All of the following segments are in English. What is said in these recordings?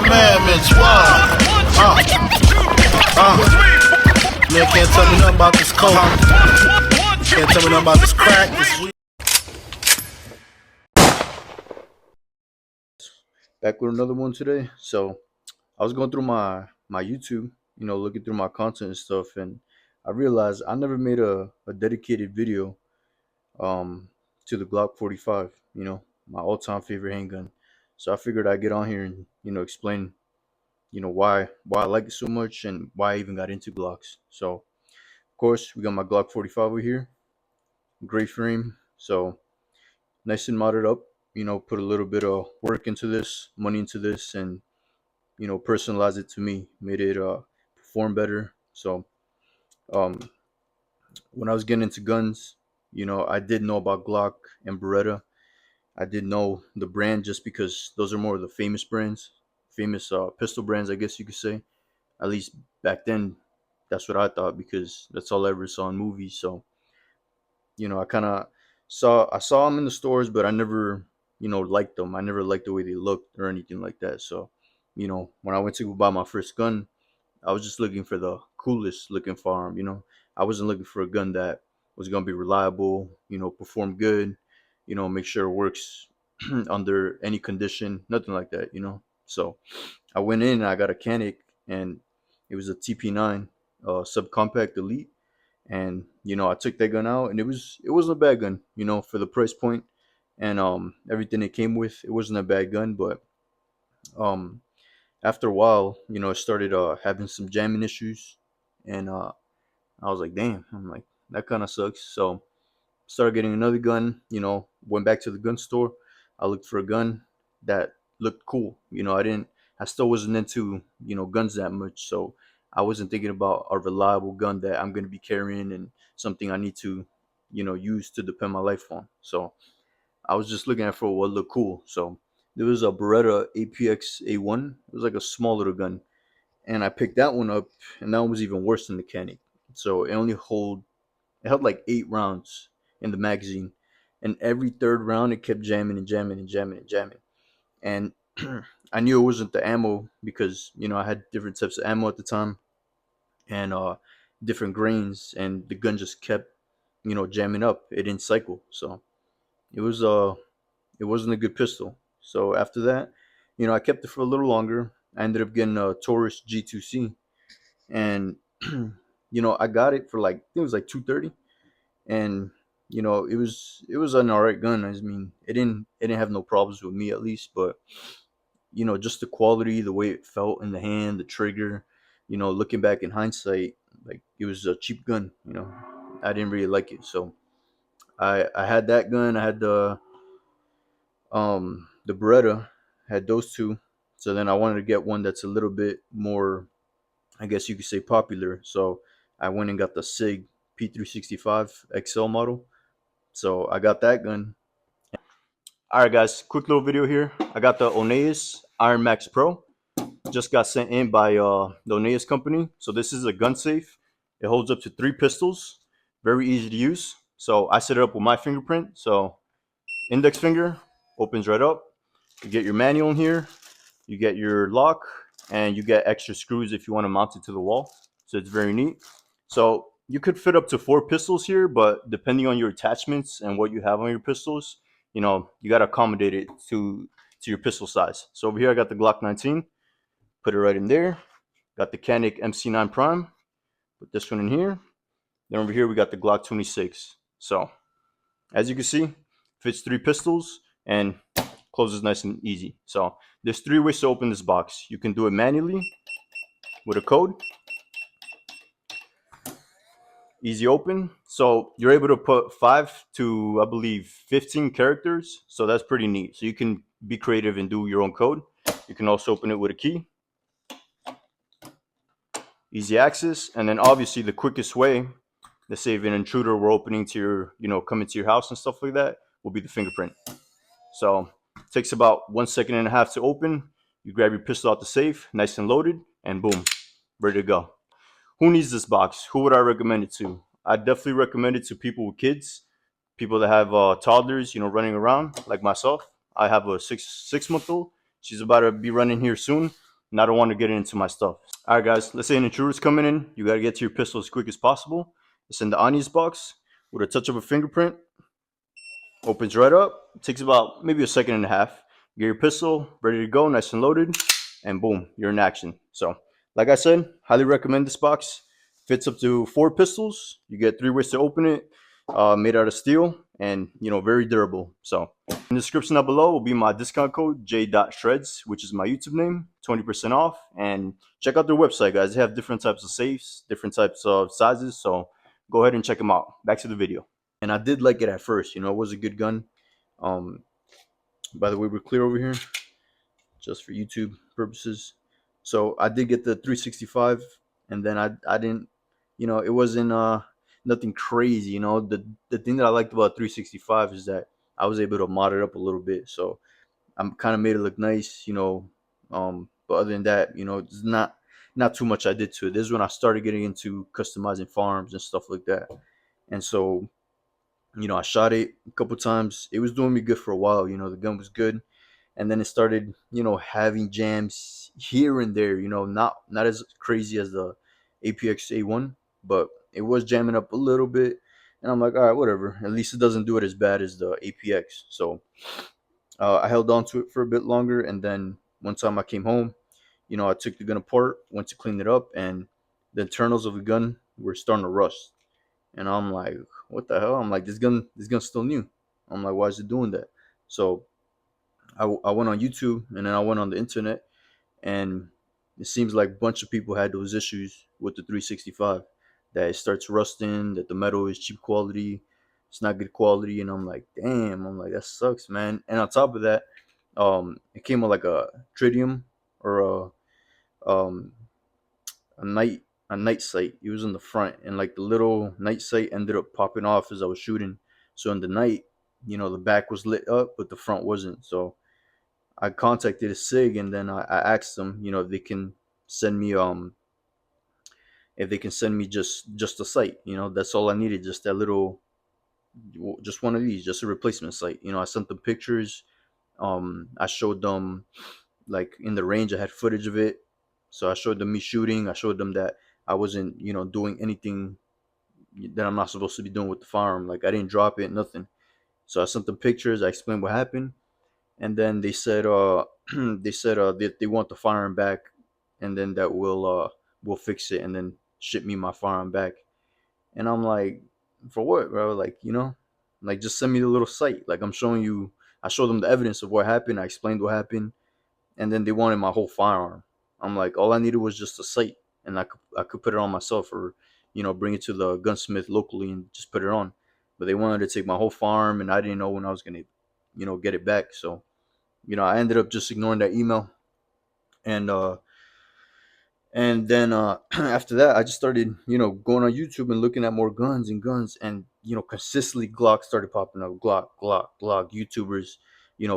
commandments. Why? Man can't tell me nothing about this coke. Can't tell me nothing about this crack, this weed. Back with another one today. So I was going through my YouTube, looking through my content and stuff, and I realized I never made a dedicated video to the Glock 45, my all-time favorite handgun. So I figured I'd get on here and explain why I like it so much and why I even got into Glocks. So of course we got my Glock 45 over here, gray frame, so nice and modded up. Put a little bit of work into this, money into this, and personalize it to me, made it perform better. So um, when I was getting into guns, I did know about Glock and Beretta. I did know the brand just because those are more of the famous brands, famous pistol brands, I guess you could say. At least back then, that's what I thought because that's all I ever saw in movies. So I kind of saw them in the stores, but I never liked them. I never liked the way they looked or anything like that. So when I went to go buy my first gun, I was just looking for the coolest looking firearm. I wasn't looking for a gun that was gonna be reliable, perform good, make sure it works under any condition, nothing like that. So I went in and I got a Canic, and it was a TP9 subcompact elite, and I took that gun out, and it wasn't a bad gun, for the price point and everything it came with. It wasn't a bad gun, but um after a while, I started having some jamming issues, and I was like, damn, I'm like, that kind of sucks. So started getting another gun. Went back to the gun store. I looked for a gun that looked cool. I still wasn't into guns that much, so I wasn't thinking about a reliable gun that I'm gonna be carrying and something I need to use to depend my life on. So I was just looking at for what looked cool. So there was a Beretta APX A1. It was like a small little gun, and I picked that one up, and that one was even worse than the Canic. So it held like 8 rounds in the magazine, and every third round it kept jamming and jamming and jamming and jamming. And I knew it wasn't the ammo because I had different types of ammo at the time, and different grains, and the gun just kept jamming up. It didn't cycle, so it was it wasn't a good pistol. So after that, I kept it for a little longer. I ended up getting a Taurus G2C, and I got it for like, I think it was like 230, and it was an alright gun. I mean, it didn't have no problems with me, at least, but just the quality, the way it felt in the hand, the trigger, looking back in hindsight, like it was a cheap gun. I didn't really like it, so I had that gun. I had the Beretta, had those two. So then I wanted to get one that's a little bit more, I guess you could say, popular. So I went and got the SIG P365 XL model. So I got that gun. All right, guys, quick little video here. I got the Oneus Iron Max Pro. Just got sent in by the Oneus company. So this is a gun safe. It holds up to 3 pistols. Very easy to use. So I set it up with my fingerprint. So index finger opens right up. You get your manual in here. You get your lock, and you get extra screws if you want to mount it to the wall. So it's very neat. So you could fit up to 4 pistols here, but depending on your attachments and what you have on your pistols, you got to accommodate it to your pistol size. So over here I got the Glock 19. Put it right in there. Got the Canic MC9 Prime. Put this one in here. Then over here we got the Glock 26. So as you can see, fits 3 pistols and closes nice and easy. So there's 3 ways to open this box. You can do it manually with a code. Easy open. So you're able to put 5 to, I believe, 15 characters. So that's pretty neat. So you can be creative and do your own code. You can also open it with a key. Easy access. And then obviously the quickest way, let's say if an intruder were opening to your, coming to your house and stuff like that, will be the fingerprint. So it takes about 1.5 seconds to open. You grab your pistol out the safe, nice and loaded, and boom, ready to go. Who needs this box? Who would I recommend it to? I definitely recommend it to people with kids, people that have toddlers, running around like myself. I have a six-month-old. She's about to be running here soon. and I don't want to get into my stuff. All right, guys, let's say an intruder's coming in. You got to get to your pistol as quick as possible. It's in the onions box with a touch of a fingerprint. Opens right up. It takes about maybe a second and a half. You get your pistol ready to go, nice and loaded, and boom, you're in action. So, like I said, highly recommend this box. Fits up to 4 pistols. You get 3 ways to open it. Made out of steel and very durable. So, in the description down below will be my discount code J.Zhredz, which is my YouTube name, 20% off. And check out their website, guys. They have different types of safes, different types of sizes. So, go ahead and check them out. Back to the video. And I did like it at first. It was a good gun. Um, by the way, we're clear over here, just for YouTube purposes. So I did get the 365, and then I didn't, it wasn't nothing crazy. The thing that I liked about 365 is that I was able to mod it up a little bit. So I'm kind of made it look nice. But other than that, it's not too much I did to it. This is when I started getting into customizing farms and stuff like that. And so I shot it a couple times. It was doing me good for a while. The gun was good, and then it started, having jams here and there. Not as crazy as the APX A1, but it was jamming up a little bit. And I'm like, all right, whatever. At least it doesn't do it as bad as the APX. So I held on to it for a bit longer, and then one time I came home, I took the gun apart, went to clean it up, and the internals of the gun were starting to rust. And I'm like, what the hell? I'm like, this gun's still new. I'm like, why is it doing that? So I went on YouTube, and then I went on the internet, and it seems like a bunch of people had those issues with the 365, that it starts rusting, that the metal is cheap quality, it's not good quality. And I'm like, damn, I'm like, that sucks, man. And on top of that, it came with like a tritium, or um a night sight. It was in the front, and like the little night sight ended up popping off as I was shooting. So in the night, the back was lit up, but the front wasn't. So I contacted a SIG, and then I asked them, if they can send me just a sight. That's all I needed, just that little, just one of these, just a replacement sight. I sent them pictures. I showed them, like, in the range. I had footage of it, so I showed them me shooting. I showed them that I wasn't, doing anything that I'm not supposed to be doing with the firearm. Like, I didn't drop it, nothing. So I sent them pictures. I explained what happened, and then they said, that they want the firearm back, and then that we'll fix it, and then ship me my firearm back. And I'm like, for what, bro? Like, like, just send me the little site. Like, I'm showing you. I showed them the evidence of what happened. I explained what happened, and then they wanted my whole firearm. I'm like, all I needed was just a sight, and I could put it on myself, or bring it to the gunsmith locally and just put it on. But they wanted to take my whole farm, and I didn't know when I was gonna get it back. So I ended up just ignoring that email, and then after that, I just started going on YouTube and looking at more guns and guns, and consistently Glock started popping up. Glock YouTubers,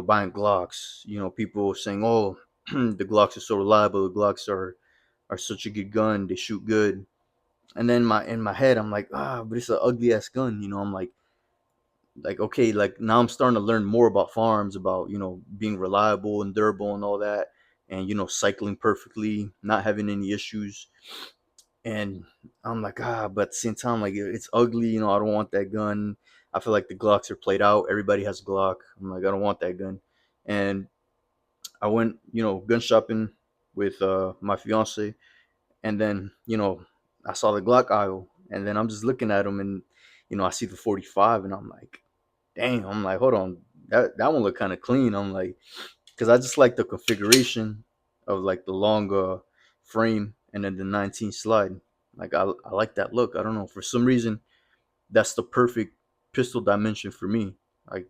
buying Glocks. People saying, oh, the Glocks are so reliable. The Glocks are such a good gun. They shoot good. And then in my head, I'm like, but it's an ugly ass gun. I'm like, okay, like, now I'm starting to learn more about farms, about being reliable and durable and all that, and cycling perfectly, not having any issues. And I'm like, but at the same time, like, it's ugly. I don't want that gun. I feel like the Glocks are played out. Everybody has a Glock. I'm like, I don't want that gun. And I went, gun shopping with my fiance, and then I saw the Glock aisle, and then I'm just looking at them, and I see the 45, and I'm like, dang. I'm like, hold on, that one look kind of clean. I'm like, because I just like the configuration of, like, the long frame, and then the 19 slide. Like, I like that look. I don't know, for some reason that's the perfect pistol dimension for me. Like,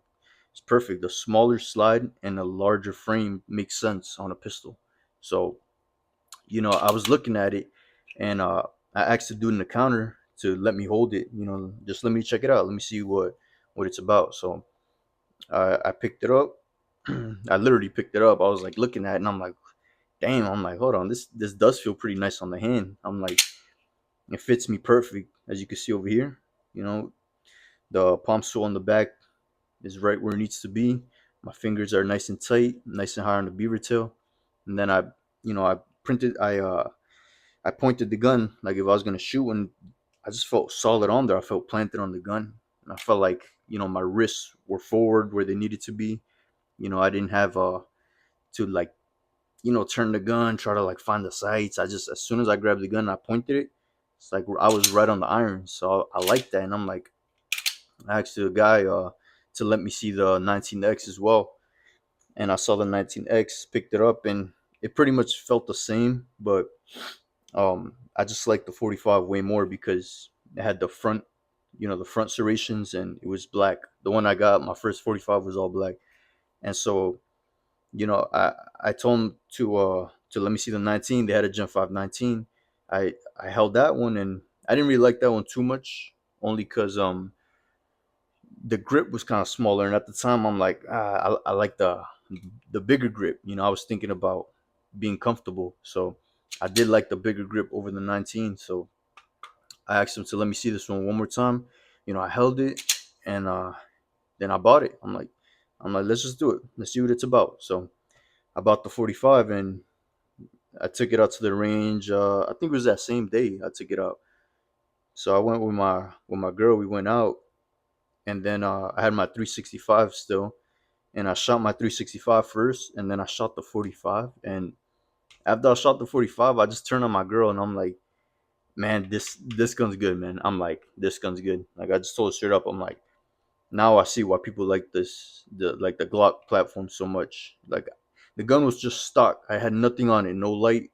it's perfect. The smaller slide and a larger frame makes sense on a pistol. So I was looking at it, and I asked the dude in the counter to let me hold it. Just let me check it out. Let me see what it's about. So I picked it up. I literally picked it up. I was like looking at it, and I'm like, damn. I'm like, hold on, this does feel pretty nice on the hand. I'm like, it fits me perfect, as you can see over here. The palm swell on the back is right where it needs to be. My fingers are nice and tight, nice and high on the beaver tail, and then I I pointed the gun like if I was gonna shoot, and I just felt solid on there. I felt planted on the gun, and I felt like my wrists were forward where they needed to be. I didn't have to like turn the gun, try to like find the sights. I just as soon as I grabbed the gun, I pointed it. It's like I was right on the iron, so I like that, and I'm like, I asked the guy to let me see the 19X as well, and I saw the 19X, picked it up, and it pretty much felt the same, but I just like the 45 way more because it had the front, the front serrations, and it was black. The one I got, my first 45 was all black, and so I told him to let me see the 19. They had a Gen 5 19. I held that one, and I didn't really like that one too much, only because the grip was kind of smaller, and at the time I'm like, I like the bigger grip. I was thinking about being comfortable, so I did like the bigger grip over the 19. So I asked him to let me see this one more time. I held it, and then I bought it. I'm like, let's just do it. Let's see what it's about. So I bought the 45, and I took it out to the range. I think it was that same day I took it out. So I went with my girl. We went out, and then I had my 365 still, and I shot my 365 first, and then I shot the 45. And after I shot the 45, I just turned on my girl, and I'm like, man, this gun's good, man. I'm like, this gun's good. Like I just told her straight up, I'm like, now I see why people like the Glock platform so much. Like the gun was just stock. I had nothing on it, no light,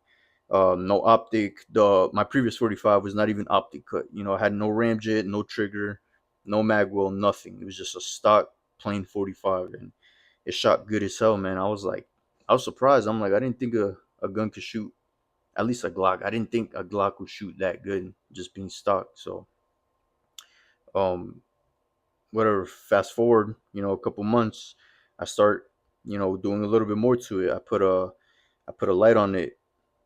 no optic. My previous 45 was not even optic cut. I had no ramjet, no trigger, no magwell, nothing. It was just a stock plain 45, and it shot good as hell, man. I was surprised. I'm like, I didn't think a gun could shoot, at least a Glock. I didn't think a Glock would shoot that good, just being stock. So, um, whatever. Fast forward, a couple months, I start, doing a little bit more to it. I put a light on it.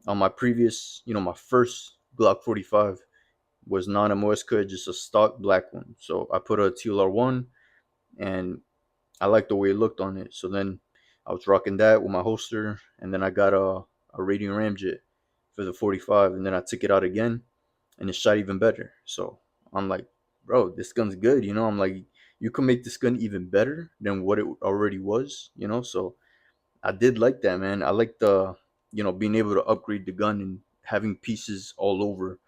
On my previous, my first Glock 45 was non-MOS cut, just a stock black one. So I put a TLR1, and I liked the way it looked on it. So then I was rocking that with my holster, and then I got a Radiant Ramjet for the 45, and then I took it out again, and it shot even better. So I'm like, bro, this gun's good. I'm like, you can make this gun even better than what it already was. So I did like that, man. I like the, being able to upgrade the gun and having pieces all over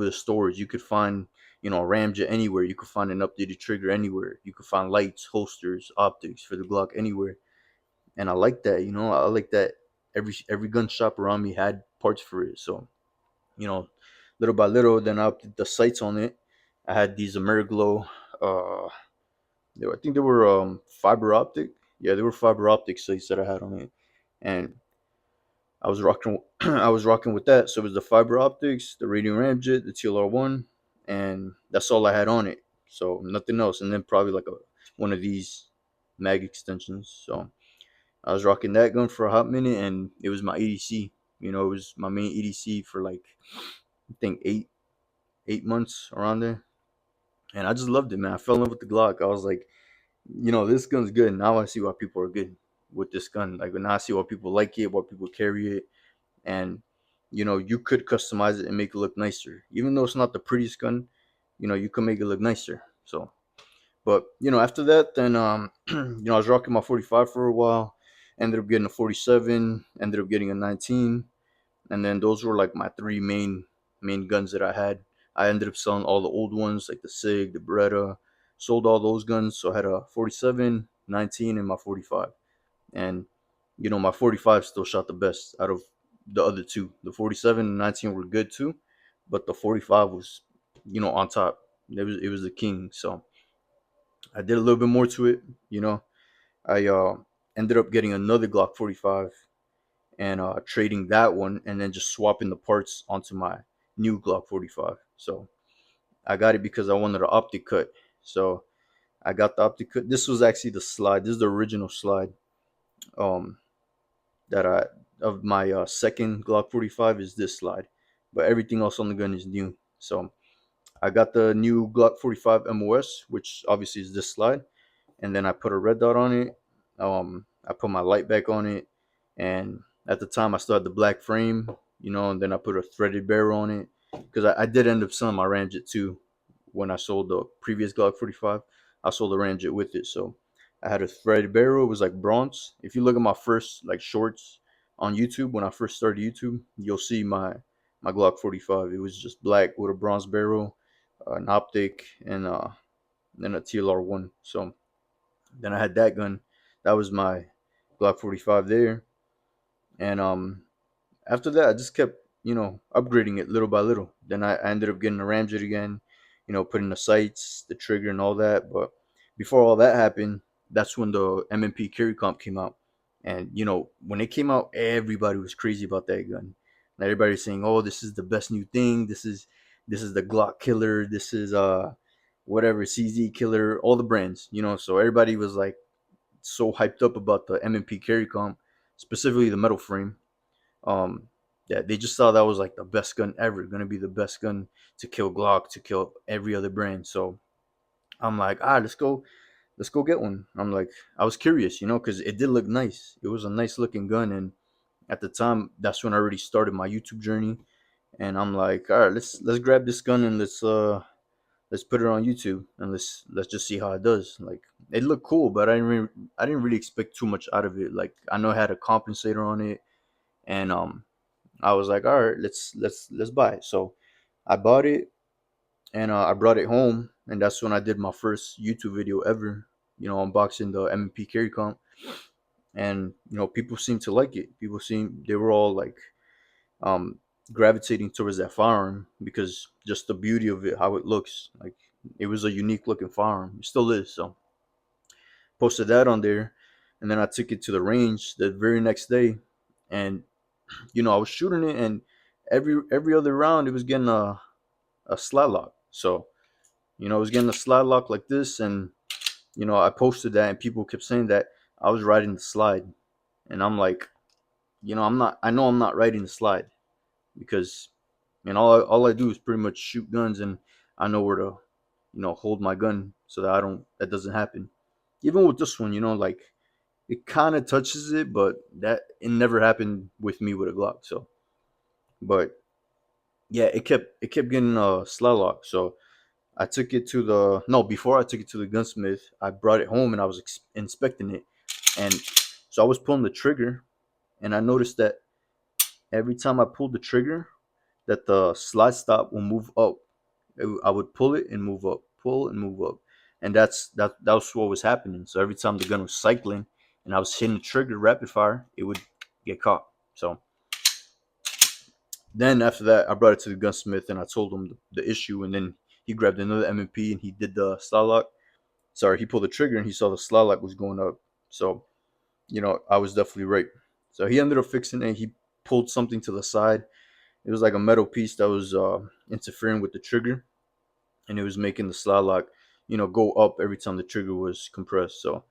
the stores. You could find, a ramjet anywhere. You could find an updated trigger anywhere. You could find lights, holsters, optics for the Glock anywhere. And I like that. I like that every gun shop around me had parts for it. So, you know, little by little, then I updated the sights on it. I had these Ameriglow. Uh, I think they were fiber optic. Yeah, they were fiber optic sights that I had on it, and I was rocking. I was rocking with that. So it was the fiber optics, the Radiant Ramjet, the TLR1, and that's all I had on it. So nothing else. And then probably like one of these mag extensions. So I was rocking that gun for a hot minute, and it was my EDC. It was my main EDC for like, I think, 8 months around there, and I just loved it, man. I fell in love with the Glock. I was like, this gun's good. Now I see why people are good with this gun. Like now I see why people like it, why people carry it, and you could customize it and make it look nicer. Even though it's not the prettiest gun, you can make it look nicer. So, but after that, then I was rocking my 45 for a while. Ended up getting a 47. Ended up getting a 19, and then those were like my three main guns that I had. I ended up selling all the old ones like the Sig, the Beretta, sold all those guns. So I had a 47, 19, and my 45. And my 45 still shot the best out of the other two. The 47 and 19 were good too, but the 45 was on top. It was the king. So I did a little bit more to it. I ended up getting another Glock 45 and trading that one, and then just swapping the parts onto my new Glock 45. So I got it because I wanted an optic cut. So I got the optic cut. This was actually the slide. This is the original slide um, that I of my second Glock 45 is this slide, but everything else on the gun is new. So I got the new Glock 45 MOS, which obviously is this slide, and then I put a red dot on it. I put my light back on it, and At the time, I still had the black frame, and then I put a threaded barrel on it because I did end up selling my Ramjet too. When I sold the previous Glock 45, I sold the Ramjet with it. So I had a threaded barrel. It was like bronze. If you look at my first like shorts on YouTube when I first started YouTube, you'll see my Glock 45. It was just black with a bronze barrel, an optic, and then a TLR1. So then I had that gun. That was my Glock 45 there, and after that, I just kept, upgrading it little by little. Then I ended up getting a Ramjet again, putting the sights, the trigger, and all that. But before all that happened, that's when the M&P Carry Comp came out. And, when it came out, everybody was crazy about that gun. And everybody's saying, oh, this is the best new thing. This is the Glock killer. This is whatever, CZ killer, all the brands, So everybody was like so hyped up about the M&P Carry Comp, specifically the metal frame. um yeah, they just thought that was like the best gun ever, gonna be the best gun to kill Glock, to kill every other brand. So I'm like, let's go get one. I'm like, I was curious, because it did look nice. It was a nice looking gun, and at the time, that's when I already started my YouTube journey. And I'm like, all right, let's grab this gun and let's put it on YouTube and let's just see how it does. Like, it looked cool, but I didn't really expect too much out of it. Like, I know it had a compensator on it, and I was like, all right, let's buy it. So I bought it, and I brought it home, and that's when I did my first YouTube video ever. Unboxing the M&P Carry Comp, and people seemed to like it. They were all like um, gravitating towards that firearm because just the beauty of it, how it looks. Like, it was a unique looking firearm. It still is. So posted that on there, and then I took it to the range the very next day, and I was shooting it, and every other round it was getting a slide lock. So, it was getting a slide lock like this, and I posted that, and people kept saying that I was riding the slide, and I'm like, I'm not. I know I'm not riding the slide because, all I do is pretty much shoot guns, and I know where to, hold my gun so that that doesn't happen. Even with this one, like, it kind of touches it, but that it never happened with me with a Glock. So, but yeah, it kept getting a slide lock. So I took it to the no. Before I took it to the gunsmith, I brought it home and I was inspecting it, and so I was pulling the trigger, and I noticed that every time I pulled the trigger, that the slide stop will move up. I would pull it and move up, pull and move up, and that was what was happening. So every time the gun was cycling and I was hitting the trigger rapid fire, it would get caught. So then after that, I brought it to the gunsmith and I told him the issue, and then he grabbed another M&P and he did the slide lock. Sorry, he pulled the trigger and he saw the slide lock was going up. So, I was definitely right. So he ended up fixing it. He pulled something to the side. It was like a metal piece that was interfering with the trigger, and it was making the slide lock, go up every time the trigger was compressed. So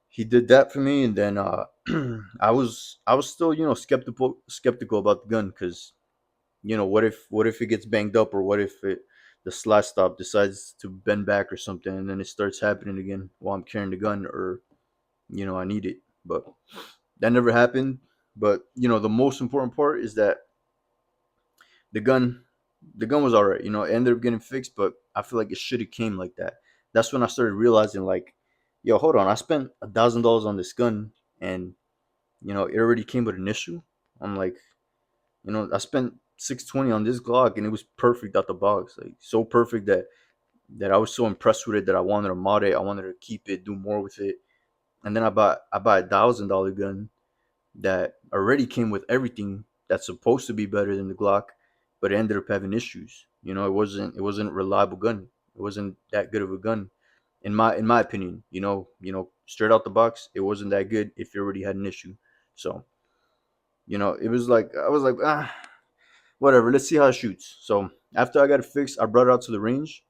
he did that for me, and then I was still, skeptical about the gun because, what if it gets banged up, or what if the slide stop decides to bend back or something, and then it starts happening again while I'm carrying the gun, or I need it. But that never happened. But the most important part is that the gun the gun was all right. It ended up getting fixed, but I feel like it should have came like that. That's when I started realizing, like, yo, hold on, I spent $1,000 on this gun, and it already came with an issue. I'm like, I spent 620 on this Glock, and it was perfect out the box, like so perfect that I was so impressed with it that I wanted to mod it. I wanted to keep it, do more with it, and then I buy $1,000 gun that already came with everything that's supposed to be better than the Glock, but it ended up having issues. It wasn't a reliable gun. It wasn't that good of a gun, in my opinion. Straight out the box, it wasn't that good if it already had an issue. So it was like I was like, whatever. Let's see how it shoots. So after I got it fixed, I brought it out to the range,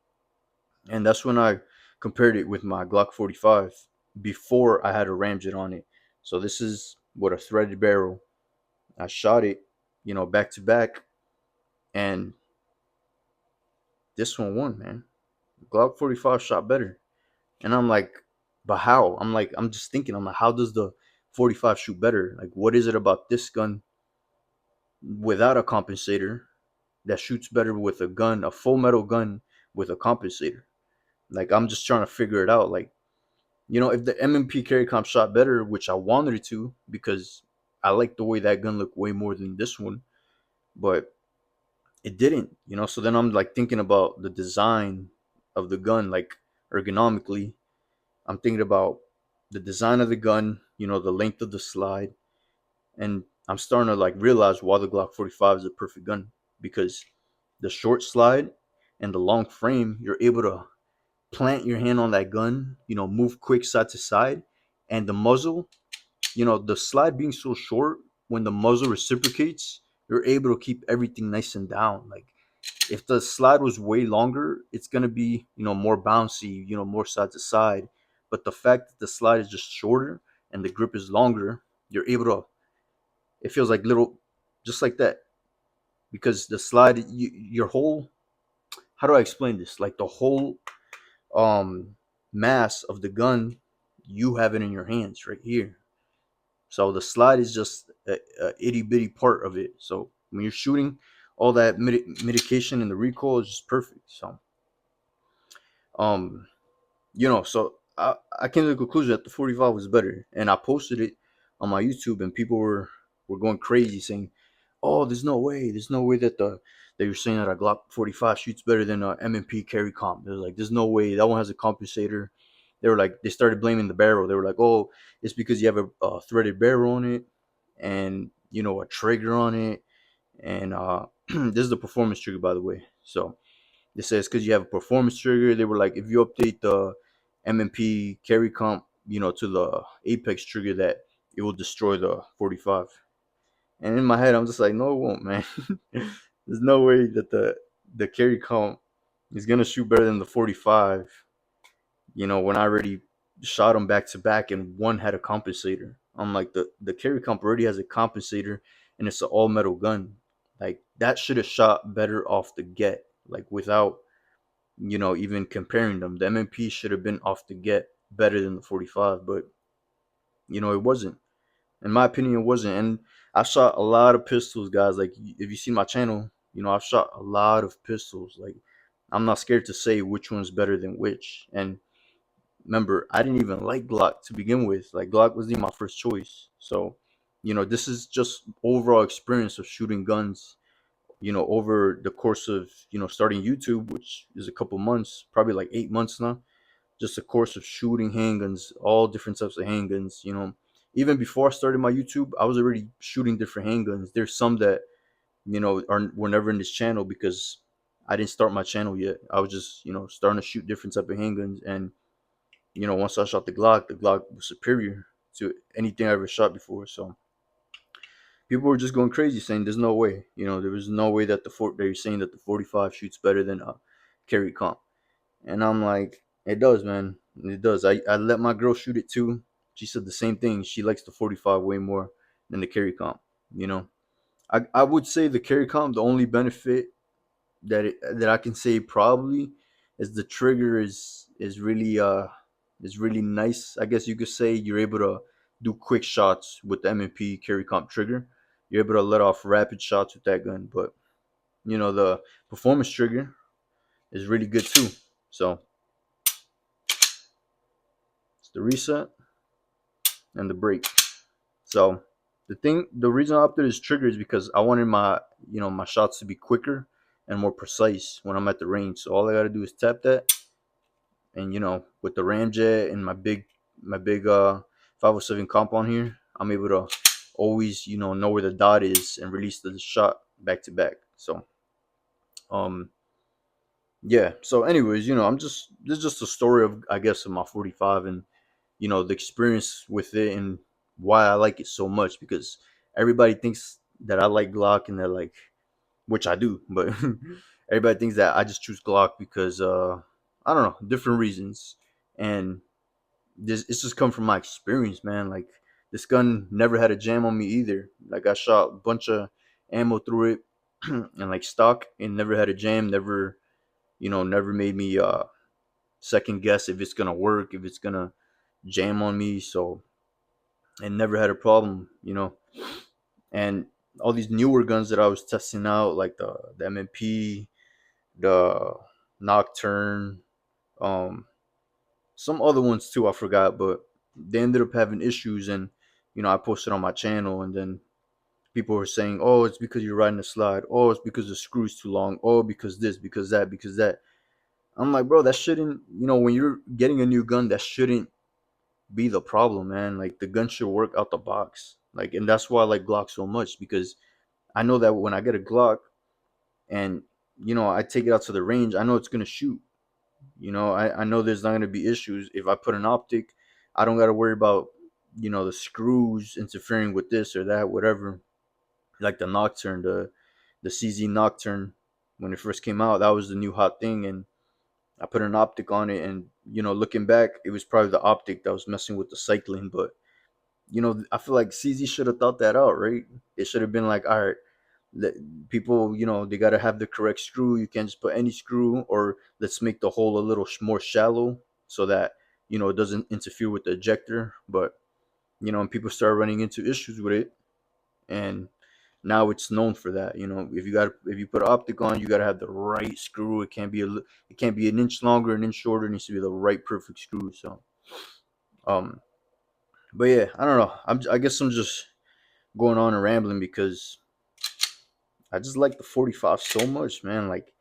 and that's when I compared it with my Glock 45 before I had a ramjet on it. So this is with a threaded barrel. I shot it, back to back, and this one won, man. Glock 45 shot better. And I'm like, but how? I'm just thinking, I'm like, how does the 45 shoot better? Like, what is it about this gun without a compensator that shoots better with a gun, a full metal gun with a compensator? Like, I'm just trying to figure it out. Like, if the M&P carry comp shot better, which I wanted it to, because I like the way that gun looked way more than this one, but it didn't. So then I'm like thinking about the design of the gun, like ergonomically. I'm thinking about the design of the gun, the length of the slide, and I'm starting to like realize why the Glock 45 is a perfect gun, because the short slide and the long frame, you're able to plant your hand on that gun, move quick side to side, and the muzzle, the slide being so short, when the muzzle reciprocates, you're able to keep everything nice and down. Like, if the slide was way longer, it's gonna be, more bouncy, more side to side. But the fact that the slide is just shorter and the grip is longer, you're able to. It feels like little, just like that, because the slide, your whole. How do I explain this? Like, the whole mass of the gun, you have it in your hands right here. So the slide is just a itty bitty part of it. So when you're shooting, all that mitigation and the recoil is just perfect. So um so I came to the conclusion that the 45 was better, and I posted it on my YouTube, and people were going crazy saying, "Oh, there's no way that that you're saying that a Glock 45 shoots better than a M&P carry comp." They're like, "There's no way, that one has a compensator." They started blaming the barrel. They were like, "Oh, it's because you have a threaded barrel on it, and a trigger on it, and this is the performance trigger, by the way." So it says because you have a performance trigger. They were like, if you update the M&P carry comp, to the Apex trigger, that it will destroy the 45. And in my head, I'm just like, no, it won't, man. There's no way that the carry comp is gonna shoot better than the 45. When I already shot them back to back, and one had a compensator. I'm like, the carry comp already has a compensator, and it's an all metal gun. Like, that should have shot better off the get, like, without even comparing them. The M&P should have been off the get better than the 45, but it wasn't. In my opinion, it wasn't. And I shot a lot of pistols, guys. Like, if you see my channel, I've shot a lot of pistols. Like, I'm not scared to say which one's better than which. And remember, I didn't even like Glock to begin with. Like, Glock wasn't my first choice. So, this is just overall experience of shooting guns, over the course of, starting YouTube, which is a couple months, probably like 8 months now. Just a course of shooting handguns, all different types of handguns. Even before I started my YouTube, I was already shooting different handguns. There's some that, were never in this channel because I didn't start my channel yet. I was just, starting to shoot different type of handguns. And, once I shot the Glock was superior to anything I ever shot before. So people were just going crazy saying there's no way. There was no way that they're saying that the 45 shoots better than a carry comp. And I'm like, it does, man. It does. I let my girl shoot it too. She said the same thing. She likes the 45 way more than the carry comp. I would say the carry comp, the only benefit that I can say probably is the trigger is really nice. I guess you could say you're able to do quick shots with the M&P carry comp trigger. You're able to let off rapid shots with that gun, but the performance trigger is really good too. So it's the reset and the break. So the reason I opted this trigger is because I wanted my shots to be quicker and more precise when I'm at the range. So all I gotta do is tap that, and with the ramjet and my big 507 comp on here, I'm able to always know where the dot is and release the shot back to back. So yeah. So anyways, this is just a story of, I guess, of my 45, and the experience with it, and why I like it so much, because everybody thinks that I like Glock, and they're like, which I do, but everybody thinks that I just choose Glock because I don't know, different reasons. And it's just come from my experience, man. Like, this gun never had a jam on me either. Like, I shot a bunch of ammo through it and like stock, and never had a jam, never made me second guess if it's gonna work, if it's gonna jam on me. So and never had a problem, And all these newer guns that I was testing out, like the M&P, the Nocturne, um, some other ones too, I forgot, but they ended up having issues, and I posted on my channel, and then people were saying, "Oh, it's because you're riding a slide. Oh, it's because the screw's too long. Oh, because this, because that, because that." I'm like, bro, that shouldn't, when you're getting a new gun, that shouldn't be the problem, man. Like the gun should work out the box. Like, and that's why I like Glock so much, because I know that when I get a Glock and I take it out to the range, I know it's gonna shoot. I know there's not gonna be issues if I put an optic. I don't gotta worry about the screws interfering with this or that, whatever. Like the Nocturne, the CZ Nocturne, when it first came out, that was the new hot thing, and I put an optic on it, and looking back, it was probably the optic that was messing with the cycling. But I feel like CZ should have thought that out, right? It should have been like, all right, people, they got to have the correct screw. You can't just put any screw, or let's make the hole a little more shallow so that it doesn't interfere with the ejector. But and people start running into issues with it, and now it's known for that. If you put an optic on, you got to have the right screw. It can't be an inch longer, an inch shorter. It needs to be the right perfect screw. So um, but yeah, I don't know. I guess I'm just going on and rambling because I just like the 45 so much, man. Like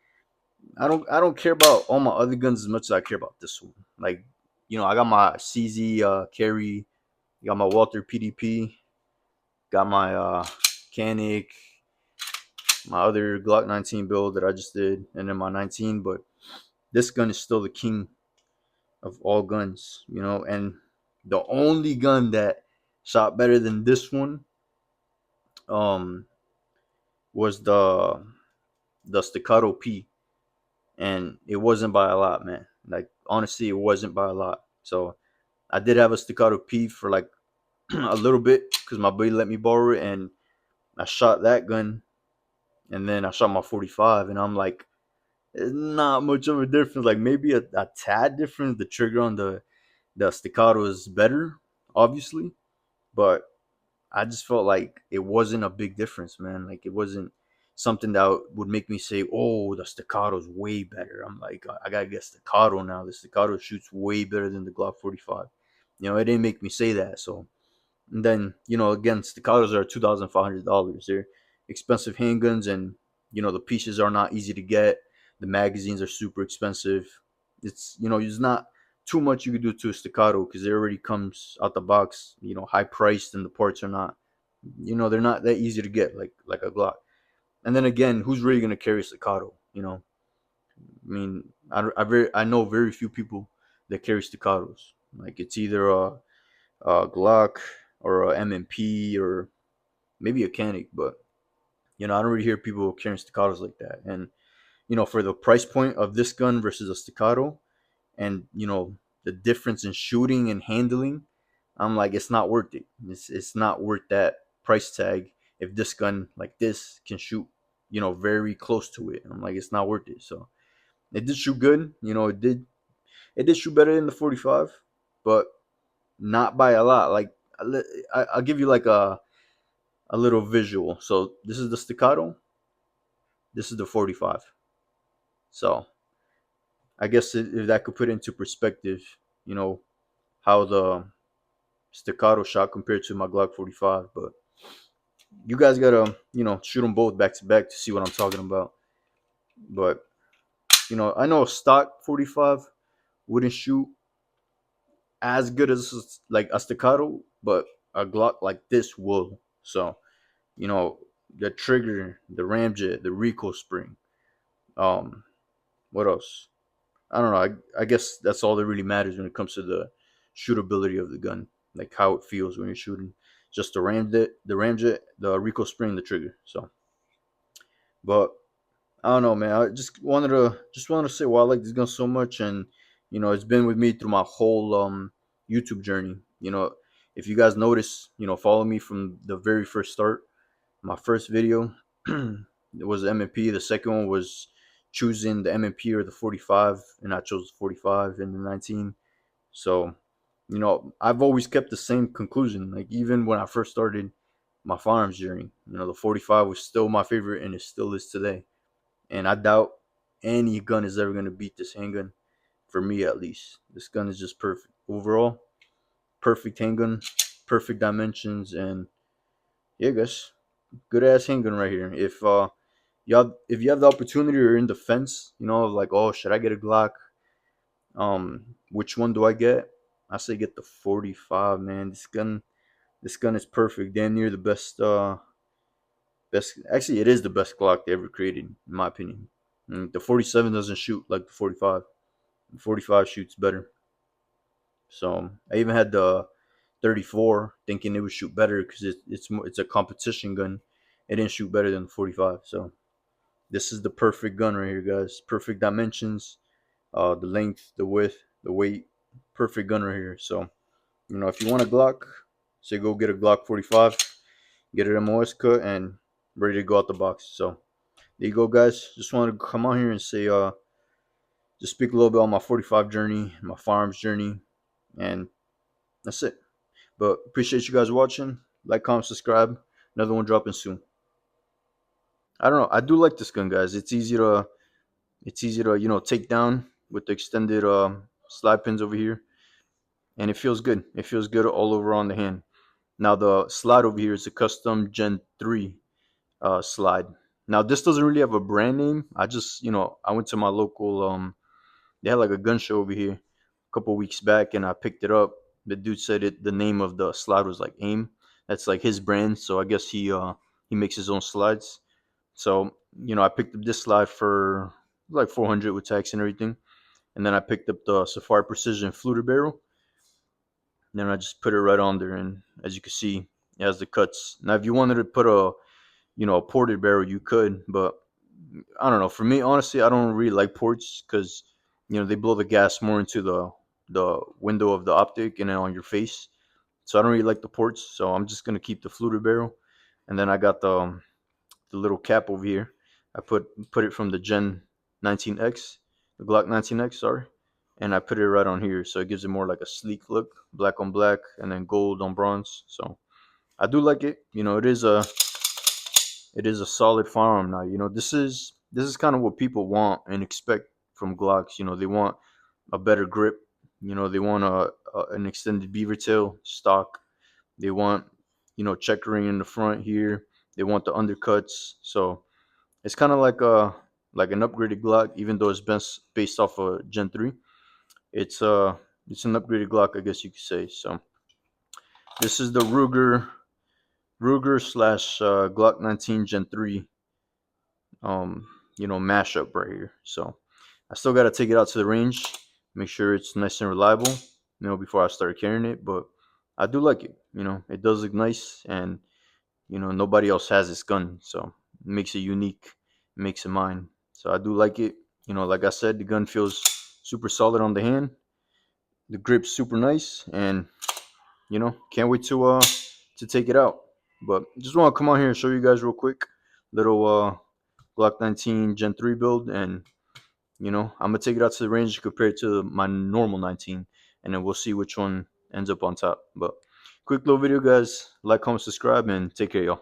I don't care about all my other guns as much as I care about this one. Like, I got my CZ carry, got my Walther PDP, got my Canic, my other Glock 19 build that I just did, and then my 19. But this gun is still the king of all guns, and the only gun that shot better than this one um was the Staccato P, and it wasn't by a lot, man. Like honestly, it wasn't by a lot. So I did have a Staccato P for like a little bit because my buddy let me borrow it, and I shot that gun, and then I shot my 45, and I'm like, it's not much of a difference. Like maybe a tad different. The trigger on the Staccato is better, obviously, but I just felt like it wasn't a big difference, man. Like it wasn't something that would make me say, "Oh, the Staccato's way better." I'm like, I gotta get Staccato now. The Staccato shoots way better than the Glock 45. It didn't make me say that. So, and then again, Staccatos are $2,500. They're expensive handguns, and the pieces are not easy to get. The magazines are super expensive. It's there's not too much you could do to a Staccato because it already comes out the box, high priced, and the parts are not, they're not that easy to get like a Glock. And then again, who's really gonna carry a Staccato? I mean, I know very few people that carry Staccatos. Like it's either a Glock or a M&P or maybe a Canic, but I don't really hear people carrying Staccatos like that. And for the price point of this gun versus a Staccato, and the difference in shooting and handling, I'm like, it's not worth it. It's not worth that price tag if this gun like this can shoot very close to it. I'm like, it's not worth it. So it did shoot good. It did shoot better than the 45, but not by a lot. Like I'll give you like a little visual. So this is the Staccato, this is the 45. So I guess if that could put it into perspective, you know how the Staccato shot compared to my Glock 45. But you guys gotta shoot them both back to back to see what I'm talking about. But I know a stock 45 wouldn't shoot as good as like a Staccato, but a Glock like this will. So you know the trigger, the ramjet, the recoil spring. Um, what else? I don't know. I guess that's all that really matters when it comes to the shootability of the gun, like how it feels when you're shooting. Just the ramjet, the recoil spring, the trigger. So, but I don't know, man. I just wanted to say why I like this gun so much, and it's been with me through my whole YouTube journey. If you guys notice, follow me from the very first start. My first video it was the M&P. The second one was choosing the M&P or the 45, and I chose the 45 and the 19. So, you know, I've always kept the same conclusion. Like even when I first started my firearms journey, you know, the 45 was still my favorite, and it still is today. And I doubt any gun is ever gonna beat this handgun, for me at least. This gun is just perfect overall, perfect handgun, perfect dimensions, and yeah, guys, good ass handgun right here. If you have the opportunity or in the fence, you know, like, oh, should I get a Glock? Which one do I get? I say get the 45, man. This gun is perfect. Damn near the best. Actually, it is the best Glock they ever created, in my opinion. The 47 doesn't shoot like the 45. The 45 shoots better. So I even had the 34, thinking it would shoot better because it's a competition gun. It didn't shoot better than the 45. So this is the perfect gun right here, guys. Perfect dimensions, the length, the width, the weight. Perfect gun right here. So you know, if you want a Glock, say go get a Glock 45, get it MOS cut, and ready to go out the box. So there you go, guys. Just wanted to come on here and say, just speak a little bit on my 45 journey, my firearms journey, and that's it. But appreciate you guys watching. Like, comment, subscribe. Another one dropping soon. I don't know. I do like this gun, guys. It's easy to take down with the extended slide pins over here, and it feels good. It feels good all over on the hand. Now the slide over here is a custom Gen 3 slide. Now this doesn't really have a brand name. I went to my local they had like a gun show over here a couple weeks back, and I picked it up. The dude said the name of the slide was like AIM. That's like his brand, so I guess he makes his own slides. So, I picked up this slide for like 400 with tax and everything. And then I picked up the Safari Precision Fluted Barrel. And then I just put it right on there, and as you can see, it has the cuts. Now if you wanted to put a ported barrel, you could, but I don't know. For me, honestly, I don't really like ports because they blow the gas more into the window of the optic and then on your face. So I don't really like the ports. So I'm just gonna keep the fluted barrel, and then I got the little cap over here. I put it from the Gen 19X, the Glock 19X, sorry, and I put it right on here, so it gives it more like a sleek look, black on black, and then gold on bronze. So I do like it. It is a solid firearm now. This is kind of what people want and expect from Glocks. They want a better grip. They want an extended beaver tail stock. They want checkering in the front here. They want the undercuts. So it's kind of like an upgraded Glock, even though it's based off of Gen 3. It's an upgraded Glock, I guess you could say. So this is the Ruger slash Glock 19 Gen 3 mashup right here. So I still got to take it out to the range, make sure it's nice and reliable, before I start carrying it. But I do like it. It does look nice, and nobody else has this gun, so it makes it unique, it makes it mine. So I do like it. Like I said, the gun feels super solid on the hand. The grip's super nice, and can't wait to take it out. But just want to come on here and show you guys real quick, little Glock 19 Gen 3 build, and I'm gonna take it out to the range compared to my normal 19, and then we'll see which one ends up on top. But quick little video, guys. Like, comment, subscribe, and take care, y'all.